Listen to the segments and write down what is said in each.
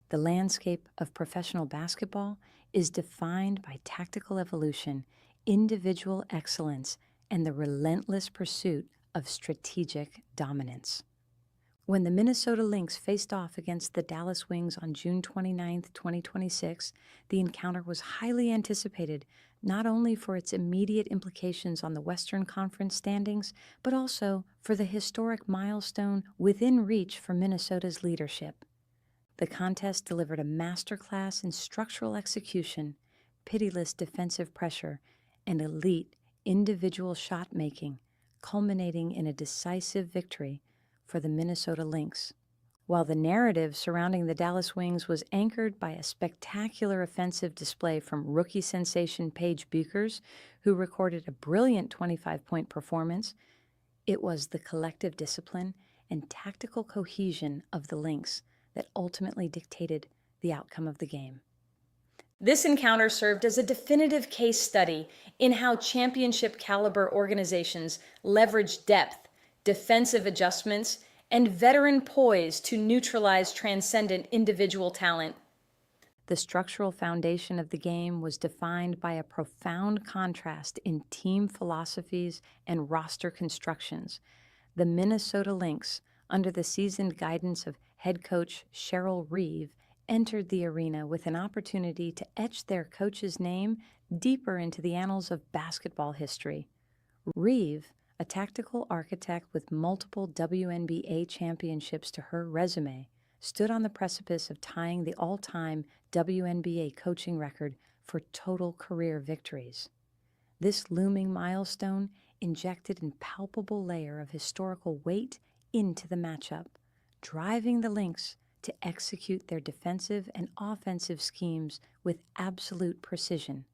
The landscape of professional basketball is defined by tactical evolution, individual excellence, and the relentless pursuit of strategic dominance. When the Minnesota Lynx faced off against the Dallas Wings on June 29, 2026, the encounter was highly anticipated, not only for its immediate implications on the Western Conference standings, but also for the historic milestone within reach for Minnesota's leadership. The contest delivered a masterclass in structural execution, pitiless defensive pressure, and elite individual shot making, culminating in a decisive victory for the Minnesota Lynx. While the narrative surrounding the Dallas Wings was anchored by a spectacular offensive display from rookie sensation Paige Bueckers, who recorded a brilliant 25-point performance, it was the collective discipline and tactical cohesion of the Lynx that ultimately dictated the outcome of the game. This encounter served as a definitive case study in how championship caliber organizations leverage depth, defensive adjustments, and veteran poise to neutralize transcendent individual talent. The structural foundation of the game was defined by a profound contrast in team philosophies and roster constructions. The Minnesota Lynx, under the seasoned guidance of head coach Cheryl Reeve, entered the arena with an opportunity to etch their coach's name deeper into the annals of basketball history. Reeve, a tactical architect with multiple WNBA championships to her resume, stood on the precipice of tying the all-time WNBA coaching record for total career victories. This looming milestone injected an palpable layer of historical weight into the matchup, driving the Lynx to execute their defensive and offensive schemes with absolute precision.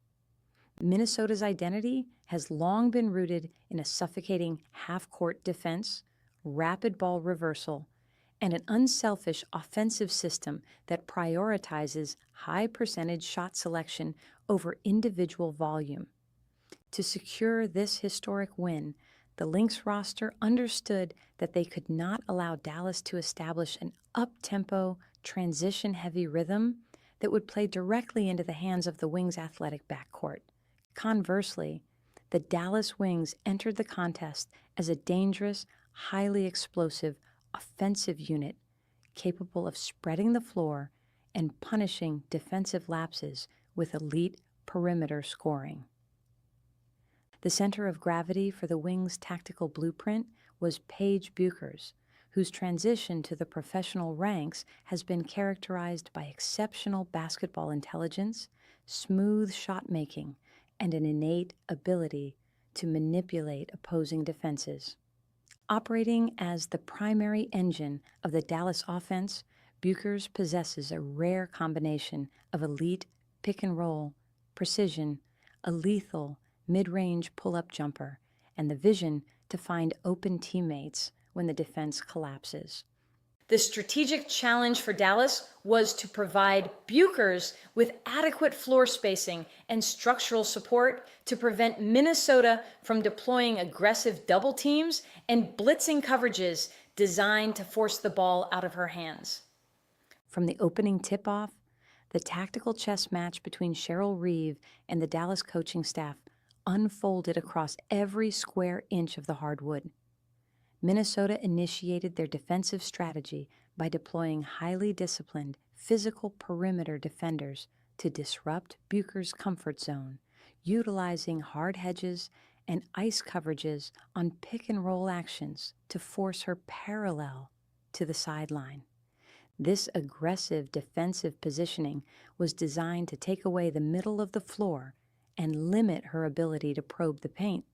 Minnesota's identity has long been rooted in a suffocating half-court defense, rapid ball reversal, and an unselfish offensive system that prioritizes high-percentage shot selection over individual volume. To secure this historic win, the Lynx roster understood that they could not allow Dallas to establish an up-tempo, transition-heavy rhythm that would play directly into the hands of the Wings' athletic backcourt. Conversely, the Dallas Wings entered the contest as a dangerous, highly explosive, offensive unit capable of spreading the floor and punishing defensive lapses with elite perimeter scoring. The center of gravity for the Wings' tactical blueprint was Paige Bueckers, whose transition to the professional ranks has been characterized by exceptional basketball intelligence, smooth shot-making, and an innate ability to manipulate opposing defenses. Operating as the primary engine of the Dallas offense, Bueckers possesses a rare combination of elite pick-and-roll, precision, a lethal mid-range pull-up jumper, and the vision to find open teammates when the defense collapses. The strategic challenge for Dallas was to provide Bueckers with adequate floor spacing and structural support to prevent Minnesota from deploying aggressive double teams and blitzing coverages designed to force the ball out of her hands. From the opening tip-off, the tactical chess match between Cheryl Reeve and the Dallas coaching staff unfolded across every square inch of the hardwood. Minnesota initiated their defensive strategy by deploying highly disciplined, physical perimeter defenders to disrupt Bueckers' comfort zone, utilizing hard hedges and ice coverages on pick-and-roll actions to force her parallel to the sideline. This aggressive defensive positioning was designed to take away the middle of the floor and limit her ability to probe the paint.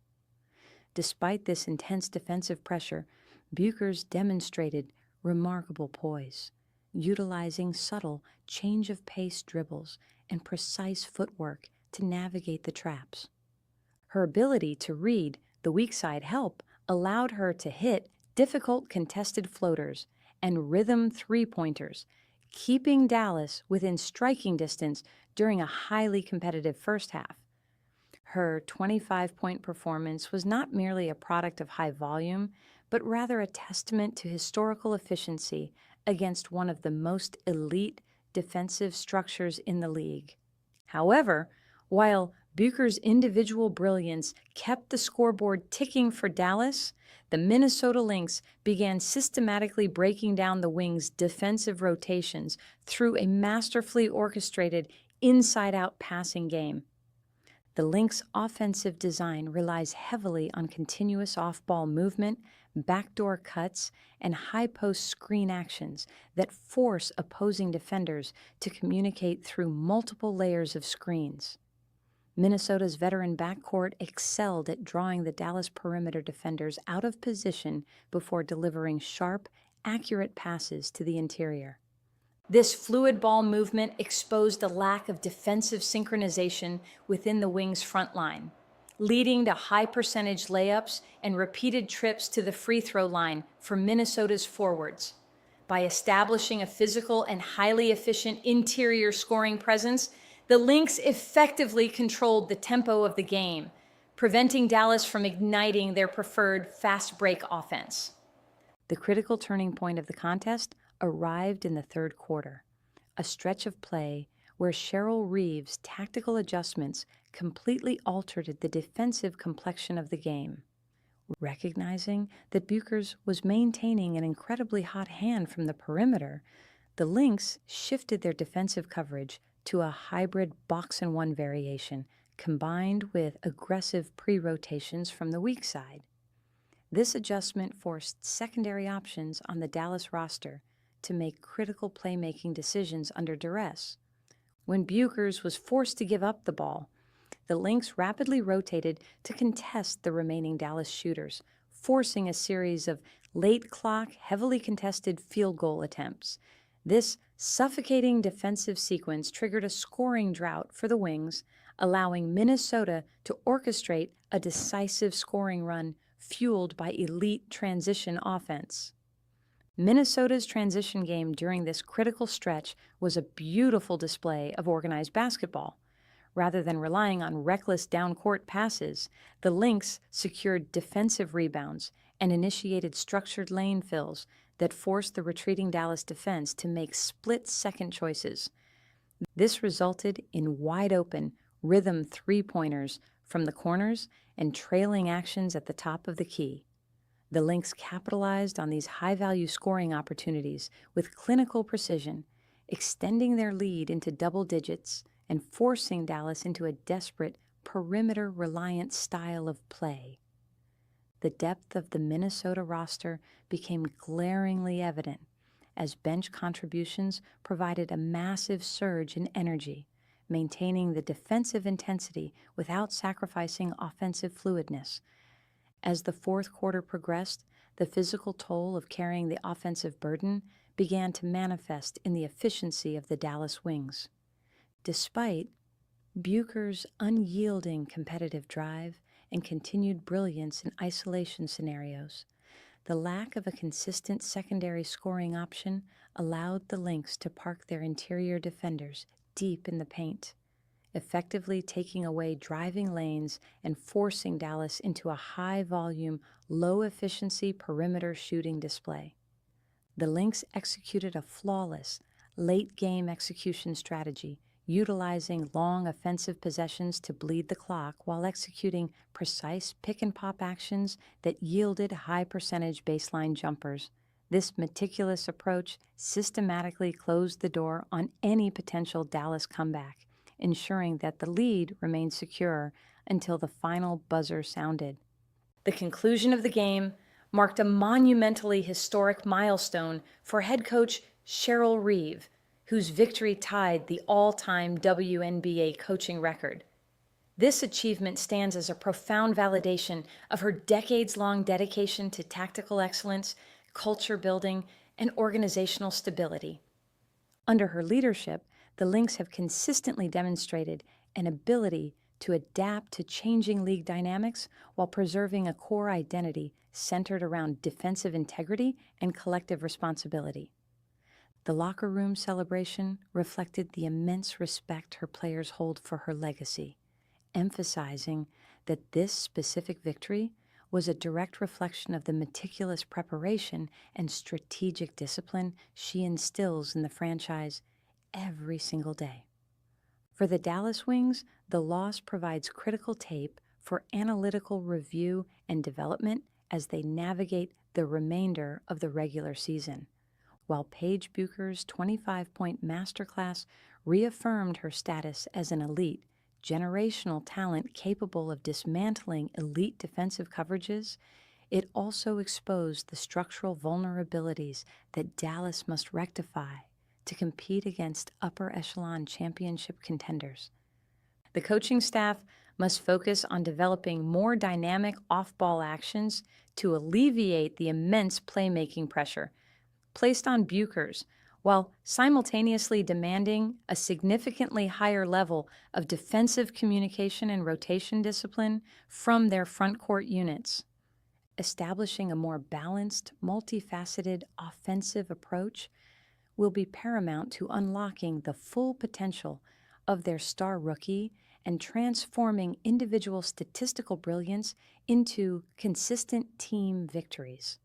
Despite this intense defensive pressure, Bueckers demonstrated remarkable poise, utilizing subtle change-of-pace dribbles and precise footwork to navigate the traps. Her ability to read the weak side help allowed her to hit difficult contested floaters and rhythm three-pointers, keeping Dallas within striking distance during a highly competitive first half. Her 25-point performance was not merely a product of high volume, but rather a testament to historical efficiency against one of the most elite defensive structures in the league. However, while Bueckers' individual brilliance kept the scoreboard ticking for Dallas, the Minnesota Lynx began systematically breaking down the Wings' defensive rotations through a masterfully orchestrated inside-out passing game. The Lynx' offensive design relies heavily on continuous off-ball movement, backdoor cuts, and high-post screen actions that force opposing defenders to communicate through multiple layers of screens. Minnesota's veteran backcourt excelled at drawing the Dallas perimeter defenders out of position before delivering sharp, accurate passes to the interior. This fluid ball movement exposed a lack of defensive synchronization within the Wings' front line, leading to high-percentage layups and repeated trips to the free throw line for Minnesota's forwards. By establishing a physical and highly efficient interior scoring presence, the Lynx effectively controlled the tempo of the game, preventing Dallas from igniting their preferred fast break offense. The critical turning point of the contest arrived in the third quarter, a stretch of play where Cheryl Reeve's tactical adjustments completely altered the defensive complexion of the game. Recognizing that Bueckers was maintaining an incredibly hot hand from the perimeter, the Lynx shifted their defensive coverage to a hybrid box-and-one variation combined with aggressive pre-rotations from the weak side. This adjustment forced secondary options on the Dallas roster to make critical playmaking decisions under duress. When Bueckers was forced to give up the ball, the Lynx rapidly rotated to contest the remaining Dallas shooters, forcing a series of late-clock, heavily contested field goal attempts. This suffocating defensive sequence triggered a scoring drought for the Wings, allowing Minnesota to orchestrate a decisive scoring run fueled by elite transition offense. Minnesota's transition game during this critical stretch was a beautiful display of organized basketball. Rather than relying on reckless down-court passes, the Lynx secured defensive rebounds and initiated structured lane fills that forced the retreating Dallas defense to make split-second choices. This resulted in wide-open, rhythm three-pointers from the corners and trailing actions at the top of the key. The Lynx capitalized on these high-value scoring opportunities with clinical precision, extending their lead into double digits and forcing Dallas into a desperate, perimeter-reliant style of play. The depth of the Minnesota roster became glaringly evident as bench contributions provided a massive surge in energy, maintaining the defensive intensity without sacrificing offensive fluidness. As the fourth quarter progressed, the physical toll of carrying the offensive burden began to manifest in the efficiency of the Dallas Wings. Despite Bueckers' unyielding competitive drive and continued brilliance in isolation scenarios, the lack of a consistent secondary scoring option allowed the Lynx to park their interior defenders deep in the paint, effectively taking away driving lanes and forcing Dallas into a high-volume, low-efficiency perimeter shooting display. The Lynx executed a flawless, late-game execution strategy, utilizing long offensive possessions to bleed the clock while executing precise pick-and-pop actions that yielded high-percentage baseline jumpers. This meticulous approach systematically closed the door on any potential Dallas comeback, ensuring that the lead remained secure until the final buzzer sounded. The conclusion of the game marked a monumentally historic milestone for head coach Cheryl Reeve, whose victory tied the all-time WNBA coaching record. This achievement stands as a profound validation of her decades-long dedication to tactical excellence, culture building, and organizational stability. Under her leadership, the Lynx have consistently demonstrated an ability to adapt to changing league dynamics while preserving a core identity centered around defensive integrity and collective responsibility. The locker room celebration reflected the immense respect her players hold for her legacy, emphasizing that this specific victory was a direct reflection of the meticulous preparation and strategic discipline she instills in the franchise every single day. For the Dallas Wings, the loss provides critical tape for analytical review and development as they navigate the remainder of the regular season, while Paige Bueckers' 25-point masterclass reaffirmed her status as an elite, generational talent capable of dismantling elite defensive coverages. It also exposed the structural vulnerabilities that Dallas must rectify to compete against upper echelon championship contenders. The coaching staff must focus on developing more dynamic off-ball actions to alleviate the immense playmaking pressure placed on Bueckers, while simultaneously demanding a significantly higher level of defensive communication and rotation discipline from their front court units. Establishing a more balanced, multifaceted offensive approach will be paramount to unlocking the full potential of their star rookie and transforming individual statistical brilliance into consistent team victories.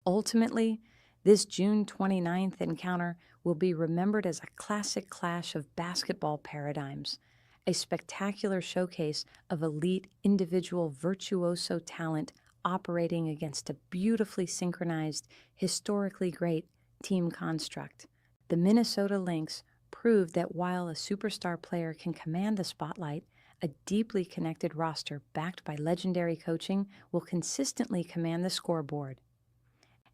Ultimately, this June 29th encounter will be remembered as a classic clash of basketball paradigms, a spectacular showcase of elite individual virtuoso talent operating against a beautifully synchronized, historically great team construct. The Minnesota Lynx proved that while a superstar player can command the spotlight, a deeply connected roster backed by legendary coaching will consistently command the scoreboard.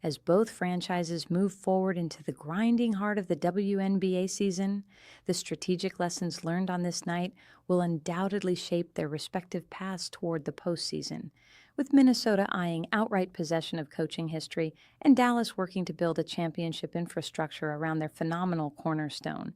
As both franchises move forward into the grinding heart of the WNBA season, the strategic lessons learned on this night will undoubtedly shape their respective paths toward the postseason, with Minnesota eyeing outright possession of coaching history and Dallas working to build a championship infrastructure around their phenomenal cornerstone.